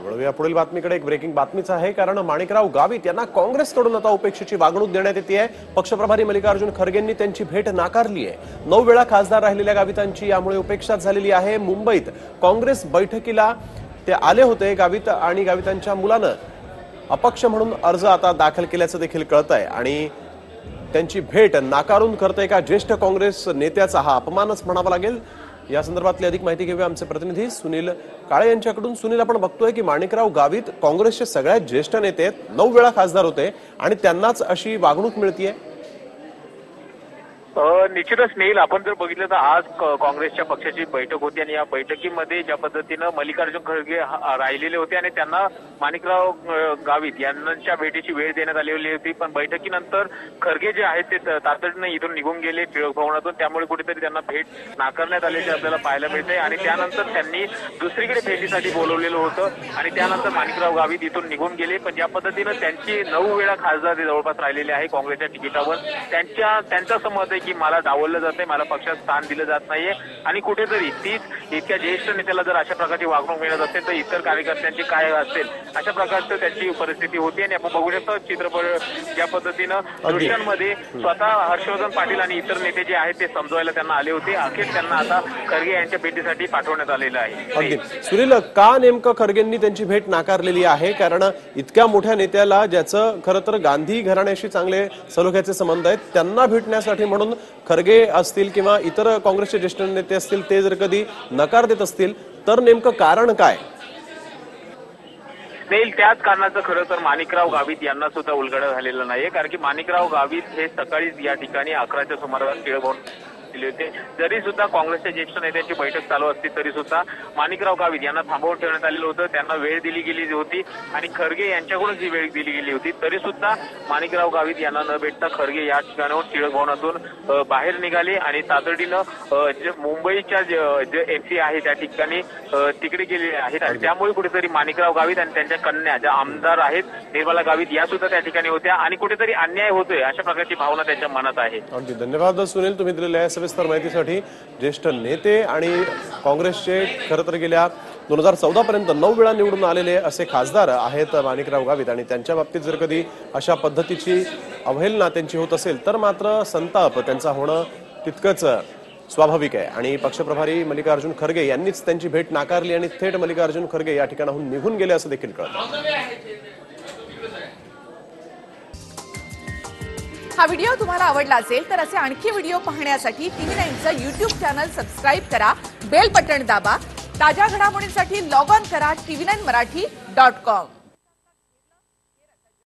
वळूया पुढील बातमीकडे। एक ब्रेकिंग बातमीच आहे, कारण माणिकराव गावित यांना काँग्रेसकडून आता उपेक्षेची वागणूक देण्यात येते आहे। पक्षप्रभारी मल्लिकार्जुन खरगेंनी त्यांची भेट नाकारली आहे। 9 वेळा खासदार राहिलेल्या गावितांची यामुळे उपेक्षा झालेली आहे। मुंबईत काँग्रेस बैठकीला ते आले होते। गावित आणि गावितांच्या मुलानं अपक्ष म्हणून अर्ज आता दाखल केल्याचं देखील कळतंय आणि त्यांची भेट नाकारून करते का ज्येष्ठ काँग्रेस नेत्याचा हा अपमानच म्हणावा लागेल। या संदर्भातली अधिक माहिती घेऊया आमचे प्रतिनिधी सुनील काळे यांच्याकडून। सुनील, आपण बघतोय की माणिकराव गावित काँग्रेसचे सगळ्यात ज्येष्ठ नेते आहेत, 9 वेळा खासदार होते आणि त्यांनाच अशी वागणूक मिळतीये। निश्चितच स्नेहिल, आपण जर बघितलं तर आज काँग्रेसच्या पक्षाची बैठक होती आणि या बैठकीमध्ये ज्या पद्धतीनं मल्लिकार्जुन खरगे राहिलेले होते आणि त्यांना माणिकराव गावित यांच्या भेटीची वेळ देण्यात आलेली होती, पण बैठकीनंतर खरगे जे आहेत ते तातडीनं इथून निघून गेले टिळक भवनातून। त्यामुळे कुठेतरी त्यांना भेट नाकारण्यात आल्याचे आपल्याला पाहायला मिळते आणि त्यानंतर त्यांनी दुसरीकडे भेटीसाठी बोलवलेलं होतं आणि त्यानंतर माणिकराव गावित इथून निघून गेले। पण ज्या पद्धतीनं त्यांची 9 वेळा खासदार जवळपास राहिलेले आहे काँग्रेसच्या तिकिटावर, त्यांचं समज आहे की मला डावललं जात नाही, मला पक्षात स्थान दिलं जात नाहीये आणि कुठेतरी तीच इतक्या ज्येष्ठ नेत्याला जर अशा प्रकारची वागणूक मिळत असेल तर इतर कार्यकर्त्यांची काय असेल, अशा प्रकारचं त्यांची परिस्थिती होती। आणि आपण बघू शकतो चित्रपट ज्या पद्धतीनं दृश्यांमध्ये स्वतः हर्षवर्धन पाटील आणि इतर नेते जे आहेत ते समजवायला त्यांना आले होते। अखेर त्यांना आता खरगे यांच्या भेटीसाठी पाठवण्यात आलेलं आहे। सुनील, का नेमकं खरगेंनी त्यांची भेट नाकारलेली आहे? कारण इतक्या मोठ्या नेत्याला, ज्याचं खरं तर गांधी घराण्याशी चांगले सलोख्याचे संबंध आहेत, त्यांना भेटण्यासाठी म्हणून खरगे असतील किंवा इतर काँग्रेसचे ज्येष्ठ नेते असतील ते जर कधी नकार देत असतील तर नेमकं कारण काय? त्याच कारणाचं खरं तर माणिकराव गावित यांना सुद्धा उलगडा झालेला नाहीये, कारण की माणिकराव गावित हे सकाळीच या ठिकाणी 11च्या सुमारास टिळक भवन दिले होते। जरी सुद्धा काँग्रेसच्या ज्येष्ठ नेत्यांची बैठक चालू असती तरी सुद्धा माणिकराव गावित यांना थांबवून ठेवण्यात आलेलं होतं, त्यांना वेळ दिली गेली होती आणि खरगे यांच्याकडून जी वेळ दिली गेली होती तरी सुद्धा माणिकराव गावित यांना न भेटता खरगे या ठिकाणाहून टिळक भवनातून बाहेर निघाले आणि तातडीनं मुंबईच्या जे एमसी आहे त्या ठिकाणी तिकडे गेले आहेत आणि त्यामुळे कुठेतरी माणिकराव गावित आणि त्यांच्या कन्या ज्या आमदार आहेत निर्मला गावित या सुद्धा त्या ठिकाणी होत्या आणि कुठेतरी अन्याय होतोय अशा प्रकारची भावना त्यांच्या मनात आहे। अगदी धन्यवाद सुनील, तुम्ही दिलेल्या सविस्तर माहितीसाठी। ज्येष्ठ नेते आणि काँग्रेसचे खरं तर गेल्या 2014 पर्यंत 9 वेळा निवडून आलेले असे खासदार आहेत माणिकराव गावित आणि त्यांच्या बाबतीत जर कधी अशा पद्धतीची अवहेलना त्यांची होत असेल तर मात्र संताप त्यांचा होणं तितकंच स्वाभाविक आहे। आणि पक्षप्रभारी मल्लिकार्जुन खरगे यांनीच त्यांची भेट नाकारली आणि थेट मल्लिकार्जुन खरगे या ठिकाणाहून निघून गेले असं देखील कळतं। हा व्हिडिओ तुम्हाला आवडला असेल तर असे आणखी व्हिडिओ पाहण्यासाठी TV9चं YouTube चॅनल सबस्क्राइब करा, बेल बटन दाबा। ताज्या घडामोडींसाठी लॉग ऑन करा tv9marathi.com।